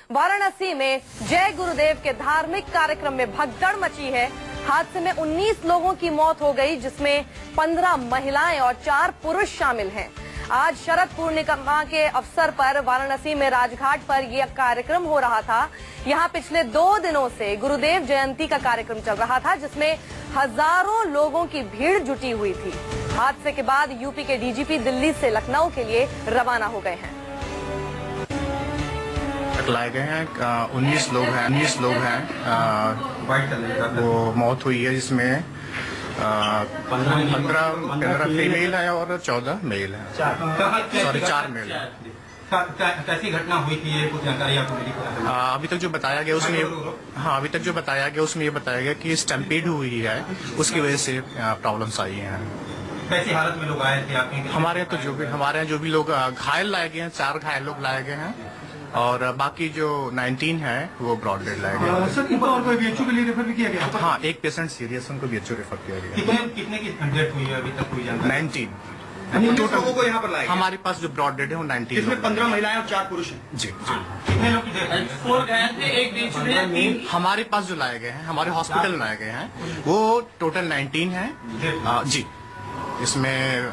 वाराणसी में जय गुरुदेव के धार्मिक कार्यक्रम में भगदड़ मची है। हादसे में 19 लोगों की मौत हो गई, जिसमें 15 महिलाएं और 4 पुरुष शामिल हैं। आज शरद पूर्णिमा के अवसर पर वाराणसी में राजघाट पर यह कार्यक्रम हो रहा था। यहाँ पिछले 2 दिनों से गुरुदेव जयंती का कार्यक्रम चल रहा था, जिसमें हजारों लोगों की भीड़ जुटी हुई थी। हादसे के बाद यूपी के डीजीपी दिल्ली से लखनऊ के लिए रवाना हो गए हैं। लाए गए हैं 19 लोग हैं वो मौत हुई है, जिसमें 15 फीमेल है और 14 मेल है। 4 मेल है। कैसी घटना हुई थी, ये कुछ जानकारी आपको मिली? अभी तक जो बताया गया उसमें ये बताया गया कि स्टम्पीड हुई है, उसकी वजह से प्रॉब्लम्स आई हैं। कैसी हालत में लोग आए थे आपके? हमारे यहाँ जो भी लोग घायल लाए गए हैं, 4 घायल लोग लाए गए हैं और बाकी जो 19 है वो ब्रॉड डेड लाए गए। सर, इनको और कोई बीएचयू के लिए रेफर भी किया गया? हाँ, एक पेशेंट सीरियस, उनको बीएचयू रेफर किया गया। कितने की डेथ हुई है अभी तक कोई जानकारी? 19 लोगों को यहाँ पर लाया। हमारे पास जो ब्रॉड डेड है वो 19, इसमें 15 महिलाएं और 4 पुरुष हैं। जी। कितने लोग की डेथ हुई? 4 घायल थे, एक बीच में 3। हमारे पास जो लाए गए हैं, हमारे हॉस्पिटल में लाए गए हैं, वो टोटल 19 है। जी, इसमें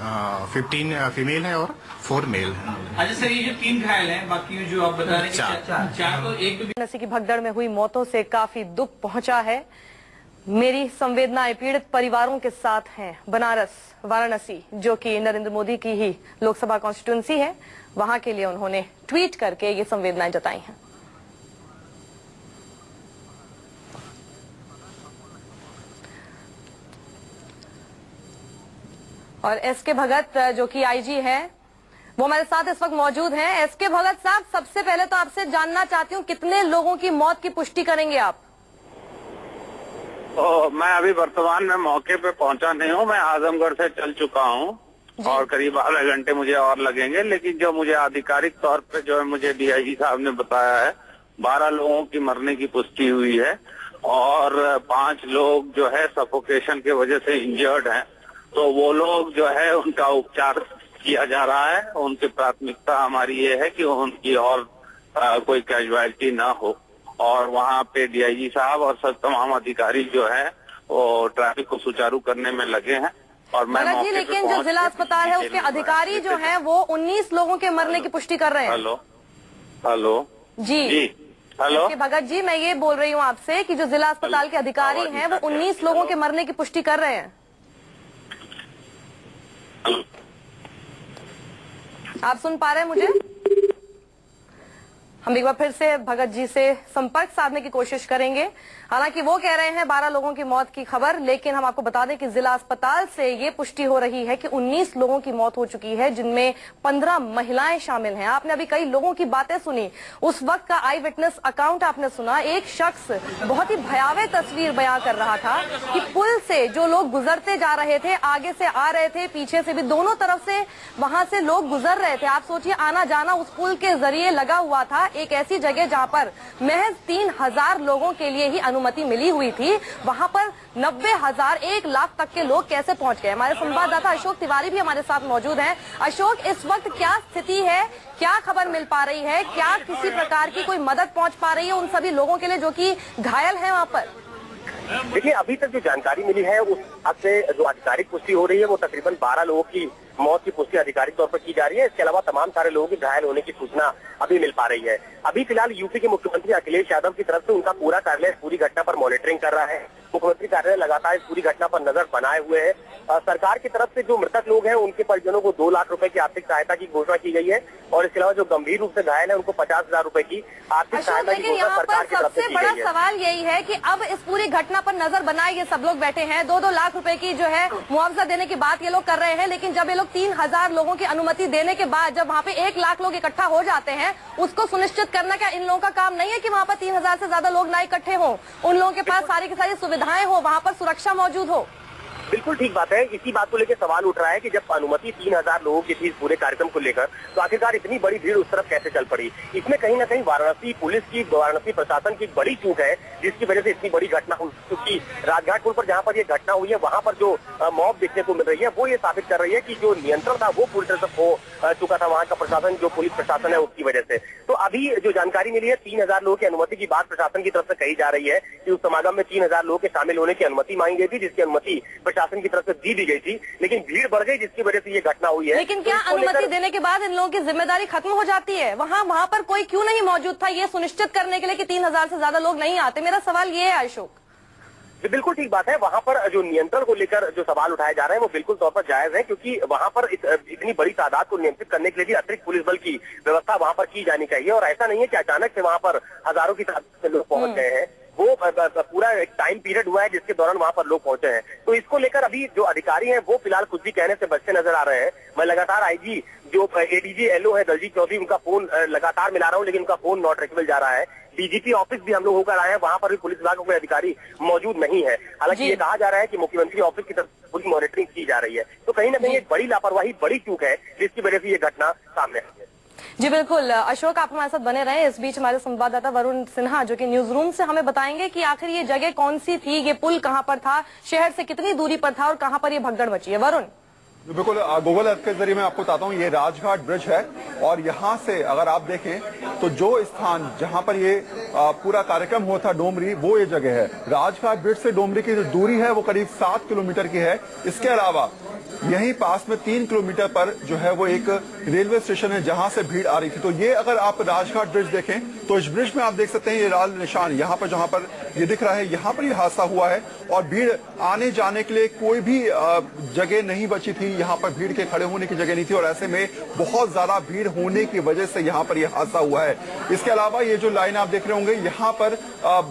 15 फीमेल है और 4 मेल है। अच्छा सर, ये जो 3 घायल हैं, बाकी जो आप बता रहे हैं 4 तो एक तो वाराणसी की भगदड़ में हुई मौतों से काफी दुख पहुंचा है। मेरी संवेदनाएं पीड़ित परिवारों के साथ हैं। बनारस, वाराणसी, जो कि नरेंद्र मोदी की ही लोकसभा कॉन्स्टिट्यूंसी है, वहां के लिए उन्होंने ट्वीट करके ये संवेदनाएं जताई हैं। और एसके भगत, जो कि आईजी है, वो हमारे साथ इस वक्त मौजूद हैं। एसके भगत साहब, सबसे पहले तो आपसे जानना चाहती हूँ, कितने लोगों की मौत की पुष्टि करेंगे आप? तो मैं अभी वर्तमान में मौके पे पहुंचा नहीं हूँ। मैं आजमगढ़ से चल चुका हूँ और करीब आधे घंटे मुझे और लगेंगे। लेकिन जो मुझे आधिकारिक तौर पे जो है मुझे डीआईजी साहब ने बताया है, 12 लोगों की मरने की पुष्टि हुई है और 5 लोग जो है सफोकेशन की वजह से इंजर्ड हैं। तो वो लोग जो है उनका उपचार किया जा रहा है। उनकी प्राथमिकता हमारी ये है कि उनकी और कोई कैजुअलिटी ना हो। और वहाँ पे डीआईजी साहब और सब तमाम अधिकारी जो है वो ट्रैफिक को सुचारू करने में लगे हैं। और मैं मौके पे लेकिन जो जिला अस्पताल है उसके अधिकारी जो हैं वो 19 लोगों के मरने की पुष्टि कर रहे हैं। हेलो जी हेलो भगत जी, मैं ये बोल रही हूँ आपसे कि जो जिला अस्पताल के अधिकारी हैं वो 19 लोगों के मरने की पुष्टि कर रहे हैं। आप सुन पा रहे हैं मुझे? हम एक बार फिर से भगत जी से संपर्क साधने की कोशिश करेंगे। हालांकि वो कह रहे हैं 12 लोगों की मौत की खबर, लेकिन हम आपको बता दें कि जिला अस्पताल से ये पुष्टि हो रही है कि 19 लोगों की मौत हो चुकी है, जिनमें 15 महिलाएं शामिल हैं। आपने अभी कई लोगों की बातें सुनी, उस वक्त का आई विटनेस अकाउंट आपने सुना। एक शख्स बहुत ही भयावह तस्वीर बयां कर रहा था कि पुल से जो लोग गुजरते जा रहे थे, आगे से आ रहे थे, पीछे से भी, दोनों तरफ से वहां से लोग गुजर रहे थे। आप सोचिए, आना जाना उस पुल के जरिए लगा हुआ था। एक ऐसी जगह जहां पर महज 3000 लोगों के लिए ही अनुमति मिली हुई थी, वहां पर 90,000, 1 लाख तक के लोग कैसे पहुंच गए? हमारे संवाददाता अशोक तिवारी भी हमारे साथ मौजूद हैं। अशोक, इस वक्त क्या स्थिति है, क्या खबर मिल पा रही है, क्या किसी प्रकार की कोई मदद पहुंच पा रही है उन सभी लोगों के लिए जो कि घायल हैं वहां पर? देखिए, अभी तक जो जानकारी मिली है उस हद से जो आधिकारिक पुष्टि हो रही है वो तकरीबन 12 लोगों की मौत की पुष्टि आधिकारिक तौर पर की जा रही है। इसके अलावा तमाम सारे लोगों की घायल होने की सूचना अभी मिल पा रही है। अभी फिलहाल यूपी के मुख्यमंत्री अखिलेश यादव की तरफ से उनका पूरा कार्यालय पूरी घटना पर मॉनिटरिंग कर रहा है। मुख्यमंत्री कार्यालय लगातार इस पूरी घटना पर नजर बनाए हुए है। सरकार की तरफ से जो मृतक लोग हैं उनके परिजनों को 2 लाख रुपए की आर्थिक सहायता की घोषणा की गई है और इसके अलावा जो गंभीर रूप से घायल है उनको 50,000 रुपए की आर्थिक सहायता की घोषणा सरकार की तरफ से की गई है। सबसे बड़ा सवाल यही है कि अब इस पूरी घटना पर नजर बनाए ये सब लोग बैठे हैं। 2-2 लाख रुपए की जो है मुआवजा देने की बात ये लोग कर रहे हैं, लेकिन जब ये लोग 3000 लोगों की अनुमति देने के बाद जब वहाँ पे 1 लाख लोग इकट्ठा हो जाते हैं, उसको सुनिश्चित करना क्या इन लोगों का काम नहीं है कि वहाँ पर 3000 से ज्यादा लोग ना इकट्ठे हों? उन लोगों के पास सारी की सारी सुविधाएं हो, वहाँ पर सुरक्षा मौजूद हो। बिल्कुल ठीक बात है। इसी बात को लेकर सवाल उठ रहा है कि जब अनुमति 3000 लोगों की थी इस पूरे कार्यक्रम को लेकर, तो आखिरकार इतनी बड़ी भीड़ उस तरफ कैसे चल पड़ी। इसमें कहीं ना कहीं वाराणसी पुलिस की, वाराणसी प्रशासन की बड़ी चूक है, जिसकी वजह से इतनी बड़ी घटना हुई। क्योंकि राजघाट पुल पर जहाँ पर ये घटना हुई है, वहाँ पर जो मॉब देखने को मिल रही है, वो ये साबित कर रही है कि जो नियंत्रण था वो पूरी तरह से हो चुका था वहाँ का प्रशासन, जो पुलिस प्रशासन है उसकी वजह से। तो अभी जो जानकारी मिली है, 3000 लोगों की अनुमति की बात प्रशासन की तरफ से कही जा रही है कि उस समागम में 3000 लोगों के शामिल होने की अनुमति मांगी गई थी, जिसकी अनुमति प्रशासन की तरफ से दी गई थी, लेकिन भीड़ बढ़ गई जिसकी वजह से ये घटना हुई है। लेकिन क्या अनुमति देने के बाद इन लोगों की जिम्मेदारी खत्म हो जाती है? वहाँ पर कोई क्यों नहीं मौजूद था ये सुनिश्चित करने के लिए कि 3000 से ज्यादा लोग नहीं आते? मेरा सवाल ये है अशोक। बिल्कुल ठीक बात है। वहाँ पर जो नियंत्रण को लेकर जो सवाल उठाए जा रहे हैं वो बिल्कुल तौर पर जायज है, क्योंकि वहाँ पर इतनी बड़ी तादाद को नियंत्रित करने के लिए भी अतिरिक्त पुलिस बल की व्यवस्था वहाँ पर की जानी चाहिए। और ऐसा नहीं है कि अचानक से वहाँ पर हजारों की तादाद से लोग पहुंच गए हैं। वो पूरा एक टाइम पीरियड हुआ है जिसके दौरान वहाँ पर लोग पहुंचे हैं। तो इसको लेकर अभी जो अधिकारी हैं वो फिलहाल कुछ भी कहने से बचते नजर आ रहे हैं। मैं लगातार आईजी जो एडीजी एलओ है दलजीत चौधरी, उनका फोन लगातार मिला रहा हूँ, लेकिन उनका फोन नॉट रिचेबल जा रहा है। डीजीपी ऑफिस भी हम लोग होकर आए हैं, वहाँ पर भी पुलिस विभाग के कोई अधिकारी मौजूद नहीं है। हालांकि ये कहा जा रहा है कि मुख्यमंत्री ऑफिस की तरफ पूरी मॉनिटरिंग की जा रही है। तो कहीं ना कहीं एक बड़ी लापरवाही, बड़ी चूक है, जिसकी वजह से ये घटना सामने आई है। जी बिल्कुल अशोक, आप हमारे साथ बने रहे। इस बीच हमारे संवाददाता वरुण सिन्हा जो कि न्यूज रूम से हमें बताएंगे कि आखिर ये जगह कौन सी थी, ये पुल कहां पर था, शहर से कितनी दूरी पर था और कहां पर ये भगदड़ मची है। वरुण। बिल्कुल, गूगल अर्थ के जरिए मैं आपको बताता हूँ, ये राजघाट ब्रिज है और यहाँ से अगर आप देखें तो जो स्थान जहाँ पर ये पूरा कार्यक्रम हुआ था डोमरी, वो ये जगह है। राजघाट ब्रिज से डोमरी की जो दूरी है वो करीब 7 किलोमीटर की है। इसके अलावा यहीं पास में 3 किलोमीटर पर जो है वो एक रेलवे स्टेशन है जहां से भीड़ आ रही थी। तो ये अगर आप राजघाट ब्रिज देखें तो इस ब्रिज में आप देख सकते हैं ये लाल निशान यहाँ पर जहां पर ये दिख रहा है, यहाँ पर ये हादसा हुआ है और भीड़ आने जाने के लिए कोई भी जगह नहीं बची थी। यहाँ पर भीड़ के खड़े होने की जगह नहीं थी और ऐसे में बहुत ज्यादा भीड़ होने की वजह से यहाँ पर यह हादसा हुआ है। इसके अलावा ये जो लाइन आप देख रहे होंगे, यहाँ पर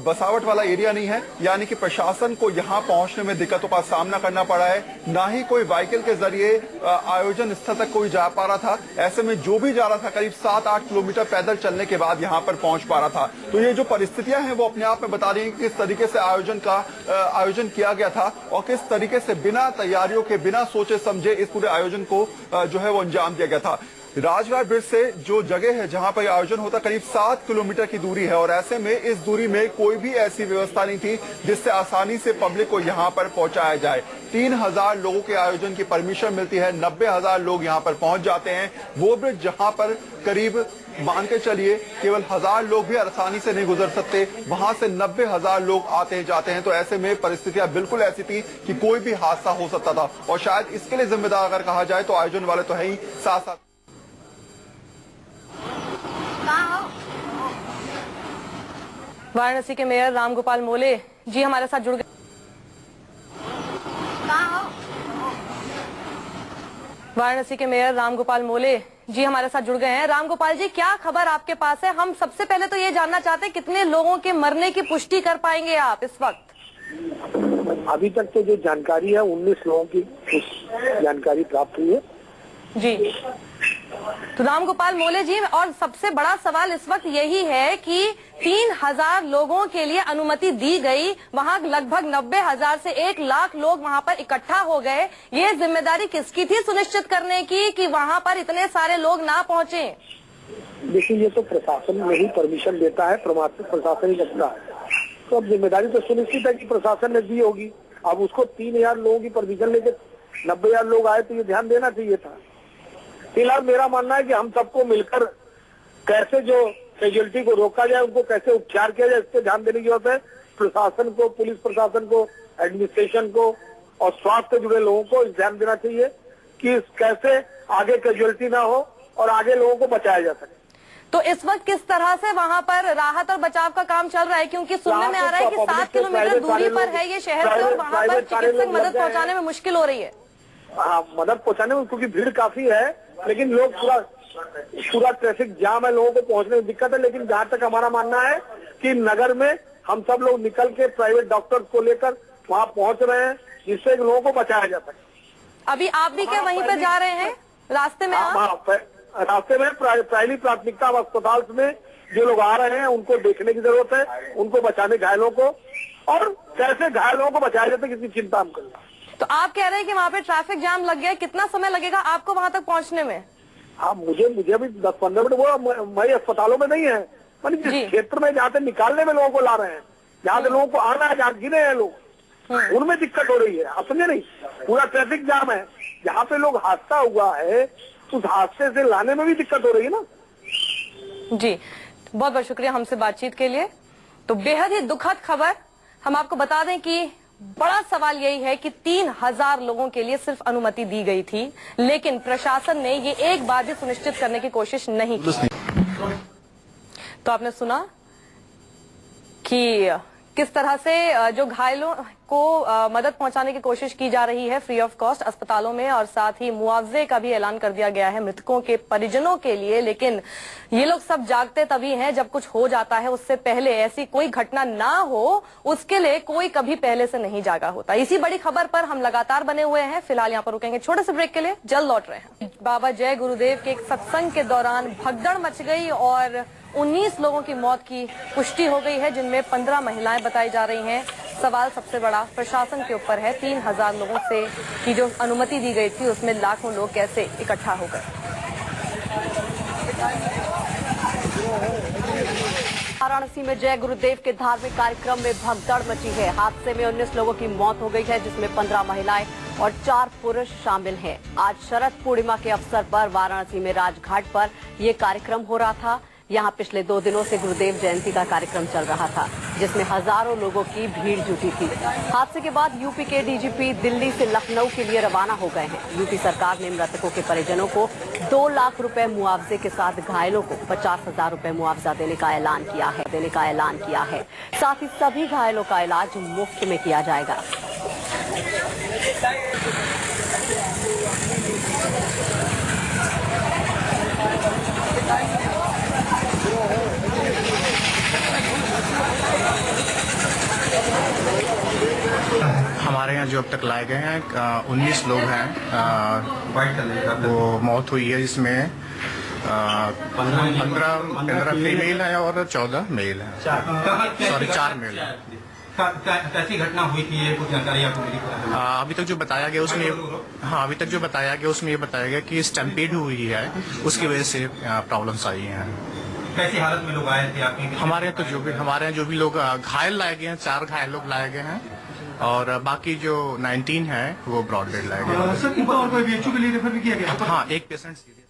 बसावट वाला एरिया नहीं है, यानी कि प्रशासन को यहाँ पहुंचने में दिक्कतों का सामना करना पड़ा है। ना ही कोई व्हीकल के जरिए आयोजन स्थल तक कोई जा पा रहा था। ऐसे में जो भी जा रहा था करीब 7-8 किलोमीटर पैदल चलने के बाद यहाँ पर पहुंच पा रहा था। तो ये जो परिस्थितियां हैं वो अपने आप में बता रही हैं कि किस तरीके से आयोजन किया गया था और किस तरीके से बिना तैयारियों के, बिना सोचे समझे इस पूरे आयोजन को जो है वो अंजाम दिया गया था। राजघाट ब्रिज से जो जगह है जहां पर आयोजन होता करीब 7 किलोमीटर की दूरी है और ऐसे में इस दूरी में कोई भी ऐसी व्यवस्था नहीं थी जिससे आसानी से पब्लिक को यहां पर पहुंचाया जाए। 3000 लोगों के आयोजन की परमिशन मिलती है, 90,000 लोग यहां पर पहुंच जाते हैं। वो ब्रिज जहां पर करीब मान के चलिए केवल 1000 लोग भी आसानी से नहीं गुजर सकते, वहां से 90,000 लोग आते जाते हैं। तो ऐसे में परिस्थितियां बिल्कुल ऐसी थी कि कोई भी हादसा हो सकता था और शायद इसके लिए जिम्मेदार अगर कहा जाए तो आयोजन वाले तो है ही, साथ साथ वाराणसी के मेयर रामगोपाल मोले जी हमारे साथ जुड़ गए। वाराणसी के मेयर रामगोपाल मोले जी हमारे साथ जुड़ गए हैं। रामगोपाल जी, क्या खबर आपके पास है? हम सबसे पहले तो ये जानना चाहते हैं कितने लोगों के मरने की पुष्टि कर पाएंगे आप इस वक्त? अभी तक तो जो जानकारी है 19 लोगों की जानकारी प्राप्त हुई है जी। तो रामगोपाल मोले जी, और सबसे बड़ा सवाल इस वक्त यही है कि 3000 लोगों के लिए अनुमति दी गई, वहां लगभग 90,000 से 1 लाख लोग वहां पर इकट्ठा हो गए। ये जिम्मेदारी किसकी थी सुनिश्चित करने की कि वहां पर इतने सारे लोग ना पहुंचे? देखिए, ये तो प्रशासन में ही परमिशन देता है, प्रशासन ही लगता है, तो अब जिम्मेदारी तो सुनिश्चित है कि प्रशासन ने दी होगी। अब उसको 3000 लोगों की परमिशन लेके 90,000 लोग आए तो ये ध्यान देना चाहिए था। फिलहाल मेरा मानना है कि हम सबको मिलकर कैसे जो कैजुअलिटी को रोका जाए, उनको कैसे उपचार किया जाए, इस पर ध्यान देने की जरूरत है। प्रशासन को, पुलिस प्रशासन को, एडमिनिस्ट्रेशन को और स्वास्थ्य से जुड़े लोगों को ध्यान देना चाहिए कि कैसे आगे कैजुअलिटी ना हो और आगे लोगों को बचाया जा सके। तो इस वक्त किस तरह से वहां पर राहत और बचाव का काम चल रहा है? क्योंकि सुनने में आ रहा है कि 7 किलोमीटर दूरी पर है ये शहर से और वहां पर चिकित्सक मदद पहुंचाने में मुश्किल हो रही है। हाँ, मदद पहुंचाने में क्योंकि भीड़ काफी है, लेकिन लोग पूरा ट्रैफिक जाम है, लोगों को पहुंचने में दिक्कत है। लेकिन जहाँ तक हमारा मानना है कि नगर में हम सब लोग निकल के प्राइवेट डॉक्टर्स को लेकर वहाँ पहुंच रहे हैं जिससे लोगों को बचाया जा सके। अभी आप भी क्या वहीं पर जा रहे हैं रास्ते में? रास्ते में पहली प्राथमिकता अस्पताल में जो लोग आ रहे हैं उनको देखने की जरूरत है, उनको बचाने घायलों को, और कैसे घायलों को बचाया जाता है किसी चिंता हम करें। तो आप कह रहे हैं कि वहाँ पे ट्रैफिक जाम लग गया, कितना समय लगेगा आपको वहाँ तक पहुँचने में? हाँ, मुझे भी 10-15 मिनट, वो मई अस्पतालों में नहीं है, मतलब जिस क्षेत्र में जहाँ से निकालने में लोगों को ला रहे हैं, जहाँ से लोगों को आना है, जहाँ गिने हैं लोग, उनमें दिक्कत हो रही है। आप समझे नहीं, पूरा ट्रैफिक जाम है। जहाँ पे लोग हादसा हुआ है उस हादसे से लाने में भी दिक्कत हो रही है ना। जी, बहुत बहुत शुक्रिया हमसे बातचीत के लिए। तो बेहद ही दुखद खबर। हम आपको बता दें कि बड़ा सवाल यही है कि 3000 लोगों के लिए सिर्फ अनुमति दी गई थी, लेकिन प्रशासन ने ये एक बार भी सुनिश्चित करने की कोशिश नहीं की। तो आपने सुना कि किस तरह से जो घायलों को मदद पहुंचाने की कोशिश की जा रही है फ्री ऑफ कॉस्ट अस्पतालों में, और साथ ही मुआवजे का भी ऐलान कर दिया गया है मृतकों के परिजनों के लिए। लेकिन ये लोग सब जागते तभी हैं जब कुछ हो जाता है, उससे पहले ऐसी कोई घटना ना हो उसके लिए कोई कभी पहले से नहीं जागा होता। इसी बड़ी खबर पर हम लगातार बने हुए हैं। फिलहाल यहाँ पर रुकेंगे छोटे से ब्रेक के लिए, जल्द लौट रहे हैं। बाबा जय गुरुदेव के एक सत्संग के दौरान भगदड़ मच गई और 19 लोगों की मौत की पुष्टि हो गई है, जिनमें 15 महिलाएं बताई जा रही हैं। सवाल सबसे बड़ा प्रशासन के ऊपर है। 3000 लोगों से की जो अनुमति दी गई थी उसमें लाखों लोग कैसे इकट्ठा हो गए। वाराणसी में जय गुरुदेव के धार्मिक कार्यक्रम में भगदड़ मची है। हादसे में 19 लोगों की मौत हो गई है, जिसमें 15 महिलाएं और 4 पुरुष शामिल हैं। आज शरद पूर्णिमा के अवसर पर वाराणसी में राजघाट पर यह कार्यक्रम हो रहा था। यहाँ पिछले 2 दिनों से गुरुदेव जयंती का कार्यक्रम चल रहा था, जिसमें हजारों लोगों की भीड़ जुटी थी। हादसे के बाद यूपी के डीजीपी दिल्ली से लखनऊ के लिए रवाना हो गए हैं। यूपी सरकार ने मृतकों के परिजनों को 2 लाख रुपए मुआवजे के साथ घायलों को 50,000 रुपए मुआवजा देने का ऐलान किया है। साथ ही सभी घायलों का इलाज मुफ्त में किया जाएगा। हमारे यहाँ जो अब तक लाए गए हैं 19 लोग हैं। वो मौत हुई है, जिसमें 15 फीमेल है और 14 मेल है। 4 मेल है। कैसी घटना हुई थी, ये कुछ जानकारी आपको मिली? अभी तक जो बताया गया उसमें ये बताया गया कि स्टम्पीड हुई है, उसकी वजह से प्रॉब्लम्स आई हैं। कैसी हालत में लोग आए थे आपके? हमारे यहाँ जो भी लोग घायल लाए गए हैं, 4 घायल लोग लाए गए हैं और बाकी जो 19 है वो ब्रॉड डेड लाए गए हैं। सर, इनको और कोई बीएचयू के लिए रेफर भी किया गया? हाँ, एक पेशेंट सीरियस